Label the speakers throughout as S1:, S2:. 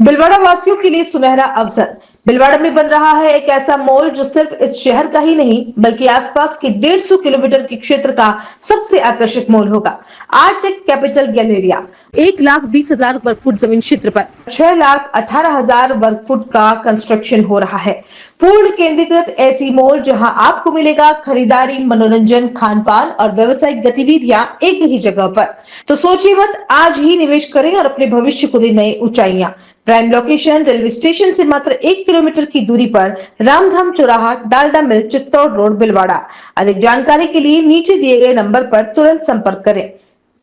S1: भीलवाड़ा वासियों के लिए सुनहरा अवसर। भीलवाड़ा में बन रहा है एक ऐसा मॉल जो सिर्फ इस शहर का ही नहीं बल्कि आसपास के 150 किलोमीटर के क्षेत्र का सबसे आकर्षक मॉल होगा। आर्टेक कैपिटल गैलेरिया 1,20,000 वर्ग फुट जमीन क्षेत्र पर 6,18,000 वर्ग फुट का कंस्ट्रक्शन हो रहा है। पूर्ण केंद्रीकृत ऐसी मॉल जहां आपको मिलेगा खरीदारी, मनोरंजन, खान पान और व्यावसायिक गतिविधियां एक ही जगह पर। तो सोचिए मत, आज ही निवेश करें और अपने भविष्य को दे नई ऊंचाइयां। प्राइम लोकेशन रेलवे स्टेशन से मात्र 1 किलोमीटर की दूरी पर, रामधाम चौराहा, डालडा मिल, चित्तौड़ रोड, भीलवाड़ा। अधिक जानकारी के लिए नीचे दिए गए नंबर पर तुरंत संपर्क करें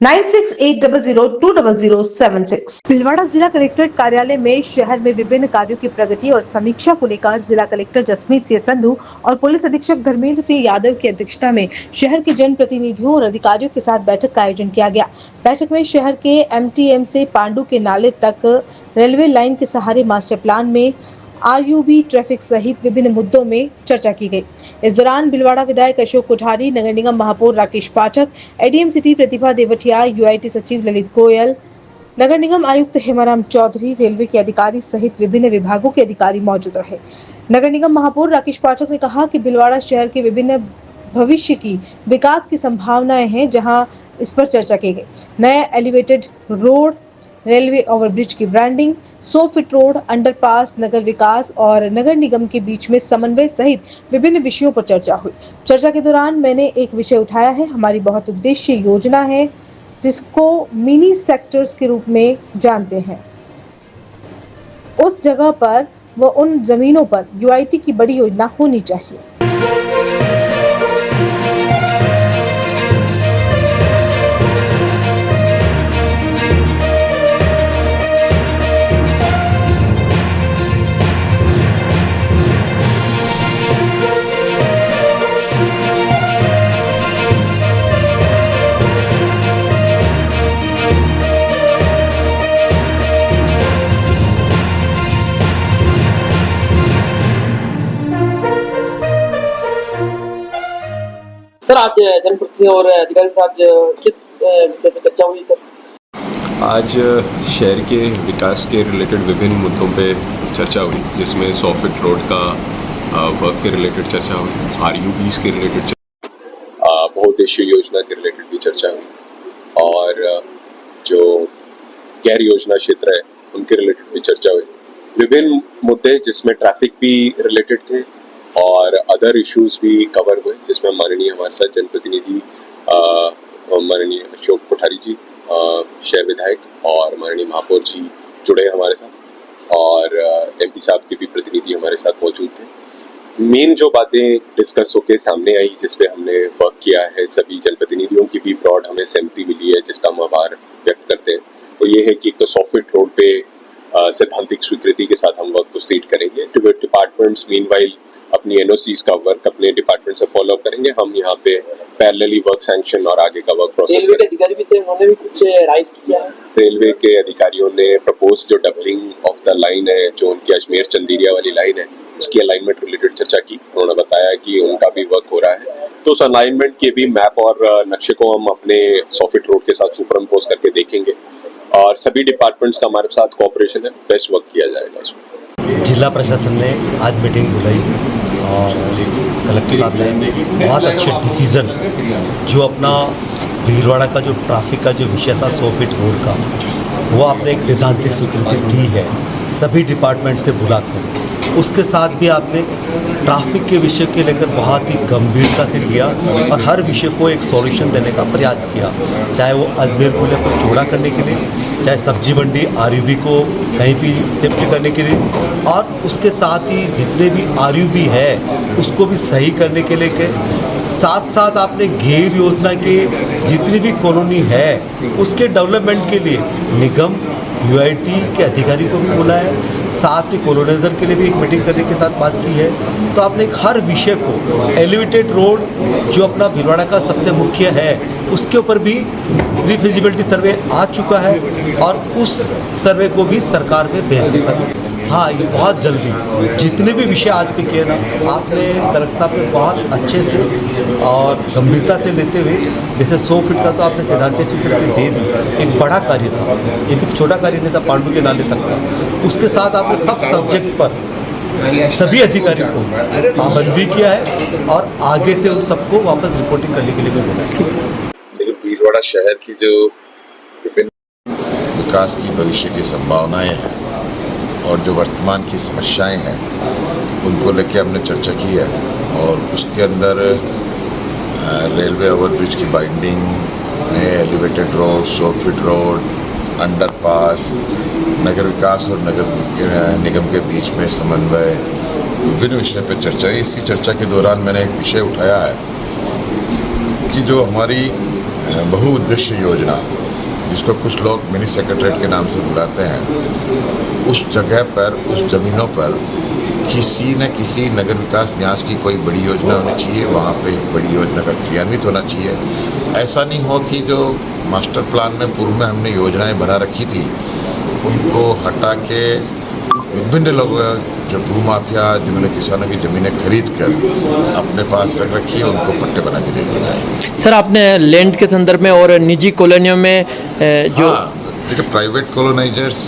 S1: 9680020076। भीलवाड़ा जिला कलेक्ट्रेट कार्यालय में शहर में विभिन्न कार्यों की प्रगति और समीक्षा को लेकर जिला कलेक्टर जसमीत सिंह संधू और पुलिस अधीक्षक धर्मेंद्र सिंह यादव की अध्यक्षता में शहर के जनप्रतिनिधियों और अधिकारियों के साथ बैठक का आयोजन किया गया। बैठक में शहर के एमटीएम से पांडु के नाले तक रेलवे लाइन के सहारे मास्टर प्लान में आरयूबी ट्रैफिक सहित विभिन्न मुद्दों में चर्चा की गई। इस दौरान भीलवाड़ा विधायक अशोक कोठारी, नगर निगम महापौर राकेश पाठक, एडीएम सिटी प्रतिभा देवटिया, यूआईटी सचिव ललित गोयल, नगर निगम आयुक्त हेमाराम चौधरी, रेलवे के अधिकारी सहित विभिन्न विभागों के अधिकारी मौजूद रहे। नगर निगम महापौर राकेश पाठक ने कहा कि भीलवाड़ा शहर के विभिन्न भविष्य की विकास की संभावनाएं हैं, जहां इस पर चर्चा की गई। नए एलिवेटेड रोड, रेलवे ओवरब्रिज की ब्रांडिंग, 100 फीट रोड, अंडरपास, नगर विकास और नगर निगम के बीच में समन्वय सहित विभिन्न विषयों पर चर्चा हुई। चर्चा के दौरान मैंने एक विषय उठाया है, हमारी बहुत उद्देश्य योजना है जिसको मिनी सेक्टर्स के रूप में जानते हैं। उस जगह पर व उन जमीनों पर यूआईटी की बड़ी योजना होनी चाहिए।
S2: सर, आज जनप्रतिनिधि और अधिकारी से आज किस विषय पर चर्चा हुई सर?
S3: आज शहर के विकास के रिलेटेड विभिन्न मुद्दों पे चर्चा हुई, जिसमें 100 फीट रोड का वर्क के रिलेटेड चर्चा हुई, आरयूबीज के रिलेटेड बहुउद्देशीय योजना के रिलेटेड भी चर्चा हुई और जो गैर योजना क्षेत्र है उनके रिलेटेड भी चर्चा हुई। विभिन्न मुद्दे जिसमें ट्रैफिक भी रिलेटेड थे और अदर इश्यूज भी कवर हुए, जिसमें माननीय हमारे साथ जनप्रतिनिधि माननीय अशोक कोठारी जी, शहर विधायक और माननीय महापौर जी जुड़े हमारे साथ और एमपी साहब के भी प्रतिनिधि हमारे साथ मौजूद थे। मेन जो बातें डिस्कस होके सामने आई, जिसपे हमने वर्क किया है, सभी जनप्रतिनिधियों की भी ब्रॉड हमें सहमति मिली है, जिसका हम आभार व्यक्त करते हैं। तो ये है कि एक तो 100 फीट रोड पे सैद्धांतिक स्वीकृति के साथ हम वर्क प्रोसीड करेंगे। डिपार्टमेंट्स मीनवाइल अपनी एनओसीज का वर्क अपने डिपार्टमेंट से फॉलो अप करेंगे। हम यहाँ पे पैरेलली वर्क सैंक्शन और आगे का वर्क प्रोसेस
S2: रेलवे के अधिकारी भी थे, उन्होंने भी कुछ राइट किया है।
S3: रेलवे के अधिकारियों ने प्रपोज जो डबलिंग ऑफ द लाइन है, जो उनकी अजमेर चंदेरिया वाली लाइन है, उसकी अलाइनमेंट रिलेटेड चर्चा की। उन्होंने बताया कि उनका भी वर्क हो रहा है, तो उस अलाइनमेंट के भी मैप और नक्शे को हम अपने 100 फीट रोड के साथ सुपर इम्पोज करके देखेंगे और सभी डिपार्टमेंट्स का हमारे साथ कोऑपरेशन है, बेस्ट वर्क किया जाएगा इसमें।
S4: जिला प्रशासन ने आज मीटिंग बुलाई और कलेक्टर साहब ने बहुत अच्छे डिसीजन, जो अपना भीलवाड़ा का जो ट्रैफिक का जो विषय था 100 फीट रोड का, वो आपने एक सिद्धांतिक स्वीकृति दी है सभी डिपार्टमेंट से बुलाकर। उसके साथ भी आपने ट्रैफिक के विषय के लेकर बहुत ही गंभीरता से लिया और हर विषय को एक सॉल्यूशन देने का प्रयास किया, चाहे वो अजमेर पुल को चौड़ा करने के लिए, चाहे सब्जी मंडी आरयूबी को कहीं भी शिफ्ट करने के लिए, और उसके साथ ही जितने भी आरयूबी है उसको भी सही करने के लिए साथ साथ आपने गैर योजना के जितनी भी कॉलोनी है उसके डेवलपमेंट के लिए निगम यूआईटी के अधिकारी को भी बुलाया है, साथ में कॉलोनाइजर के लिए भी एक मीटिंग करने के साथ बात की है। तो आपने हर विषय को, एलिवेटेड रोड जो अपना भीलवाड़ा का सबसे मुख्य है, उसके ऊपर भी प्री-फिजिबिलिटी सर्वे आ चुका है और उस सर्वे को भी सरकार में भेजने का हाँ, ये बहुत जल्दी जितने भी विषय आज पे किए ना, आपने कलेक्टर साहब ने बहुत अच्छे से और गंभीरता से लेते हुए, जैसे 100 फीट का तो आपने सैद्धांतिक स्वीकृति दे दी, एक बड़ा कार्य था, ये भी छोटा कार्य नहीं था, पांडु के नाले तक का। उसके साथ आपने सब सब्जेक्ट पर सभी अधिकारियों को पाबंद भी किया है और आगे से उन सबको वापस रिपोर्टिंग करने के लिए भी बोला है।
S5: लेकिन भीलवाड़ा शहर की जो विभिन्न विकास की भविष्य की संभावनाएं हैं और जो वर्तमान की समस्याएं हैं उनको लेके हमने चर्चा की है और उसके अंदर रेलवे ओवरब्रिज की बाइंडिंग, नए elevated road, 100 feet road, underpass, नगर विकास और नगर निगम के बीच में समन्वय, विभिन्न विषय पर चर्चा है। इसी चर्चा के दौरान मैंने एक विषय उठाया है कि जो हमारी बहुउद्देश्य योजना, जिसको कुछ लोग मिनी सेक्रेटरीट के नाम से बुलाते हैं, उस जगह पर, उस जमीनों पर किसी न किसी नगर विकास न्यास की कोई बड़ी योजना होनी चाहिए, वहाँ पे एक बड़ी योजना का क्रियान्वित होना चाहिए। ऐसा नहीं हो कि जो मास्टर प्लान में पूर्व में हमने योजनाएं बना रखी थी उनको हटा के विभिन्न लोग जो भूमाफिया जिन्होंने किसानों की ज़मीनें खरीद कर अपने पास रख रखी है उनको पट्टे बना के दे दिए जाए।
S2: सर, आपने लैंड के संदर्भ में और निजी कॉलोनियों में जो
S5: देखिए, प्राइवेट कॉलोनाइजर्स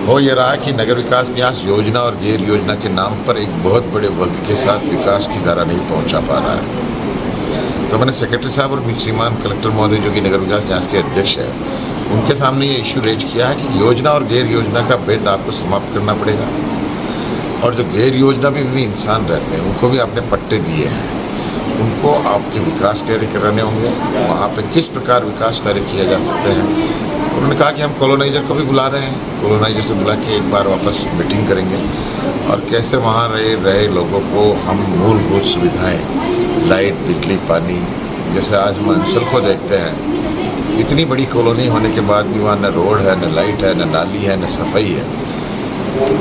S5: हो ये रहा है कि नगर विकास न्यास योजना और गैर योजना के नाम पर एक बहुत बड़े वर्ग के साथ विकास की धारा नहीं पहुंचा पा रहा है। तो मैंने सेक्रेटरी साहब और श्रीमान कलेक्टर महोदय जो कि नगर विकास न्यास के अध्यक्ष है, उनके सामने ये इशू रेज किया है कि योजना और गैर योजना का भेद आपको समाप्त करना पड़ेगा और जो गैर योजना में भी इंसान रहते हैं उनको भी आपने पट्टे दिए हैं, उनको आपके विकास कार्य कराने होंगे, वहाँ पे किस प्रकार विकास कार्य किया जा सकते हैं। उन्होंने कहा कि हम कॉलोनाइजर को भी बुला रहे हैं, कॉलोनाइजर से बुला के एक बार वापस मीटिंग करेंगे और कैसे वहाँ रहे लोगों को हम मूलभूत सुविधाएँ, लाइट, बिजली, पानी, जैसे आज हम अंचल को देखते हैं, इतनी बड़ी कॉलोनी होने के बाद भी वहाँ न रोड है, न लाइट है, न नाली है, न सफाई है।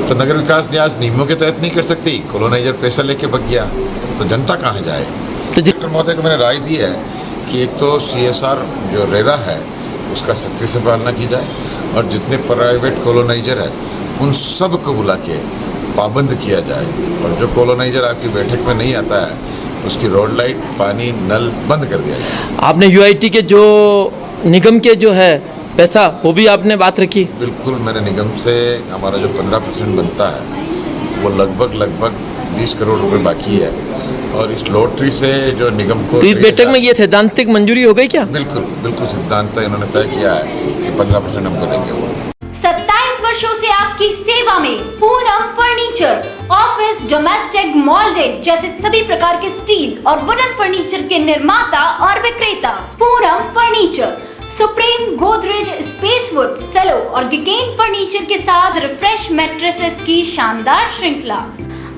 S5: तो नगर विकास न्यास नियमों के तहत नहीं कर सकती, कॉलोनाइजर पैसा लेके भाग गया तो जनता कहाँ जाए। तो कलेक्टर महोदय को मैंने राय दी है कि एक तो CSR जो रेरा है उसका सख्ती से पालना की जाए और जितने प्राइवेट कॉलोनाइजर है उन सब को बुला के पाबंद किया जाए और जो कॉलोनाइजर आपकी बैठक में नहीं आता है उसकी रोड लाइट, पानी, नल बंद कर दिया जाए।
S2: आपने UIT के जो निगम के जो है पैसा वो भी आपने बात रखी?
S5: बिल्कुल, मैंने निगम से हमारा जो 15% बनता है वो लगभग 20 करोड़ रुपए बाकी है और इस लॉटरी से जो निगम को
S2: तो इस बैठक में ये सैद्धांतिक मंजूरी हो गई क्या?
S5: बिल्कुल सिद्धांत इन्होंने तय किया है कि 15% हमको देंगे वो।
S6: 27 वर्षों से आपकी सेवा में पूनम फर्नीचर, ऑफिस, डोमेस्टिक, मॉल्डेड जैसे सभी प्रकार के स्टील और वुडन फर्नीचर के निर्माता और विक्रेता। Poonam furniture, Supreme, Godrej, Spacewood, Cello और गिकेन फर्नीचर के साथ रिफ्रेश मैट्रेसेस की शानदार श्रृंखला।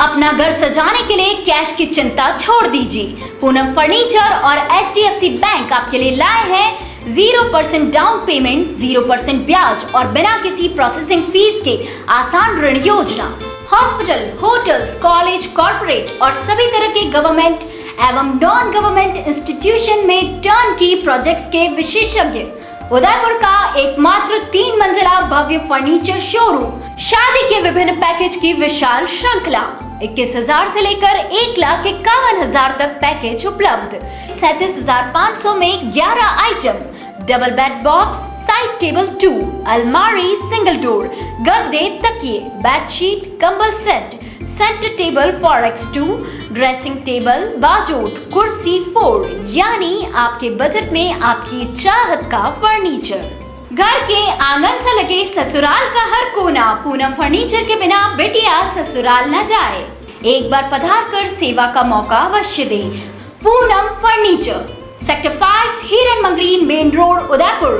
S6: अपना घर सजाने के लिए कैश की चिंता छोड़ दीजिए। पूनम फर्नीचर और HDFC बैंक आपके लिए लाए हैं 0% डाउन पेमेंट, 0% ब्याज और बिना किसी प्रोसेसिंग फीस के आसान ऋण योजना। हॉस्पिटल, होटल्स, कॉलेज, कॉर्पोरेट और सभी तरह के गवर्नमेंट एवं नॉन गवर्नमेंट इंस्टीट्यूशन में टर्न की प्रोजेक्ट के विशेषज्ञ। उदयपुर का एकमात्र 3 मंजिला भव्य फर्नीचर शोरूम। शादी के विभिन्न पैकेज की विशाल श्रृंखला। 21,000 से लेकर 1,51,000 तक पैकेज उपलब्ध। 37,500 में 11 item, double bed box, side table 2, अलमारी सिंगल डोर, गद्दे, तकिए, बेडशीट, कंबल set, center table 4x2, dressing table, बाजोट, कुर्सी 4, यानी आपके बजट में आपकी चाहत का फर्नीचर। घर के आंगन से लगे ससुराल का हर कोना। पूनम फर्नीचर के बिना बेटिया ससुराल न जाए। एक बार पधार कर सेवा का मौका अवश्य दें। पूनम फर्नीचर, सेक्टर 5, हिरन मंगरी, मेन रोड, उदयपुर।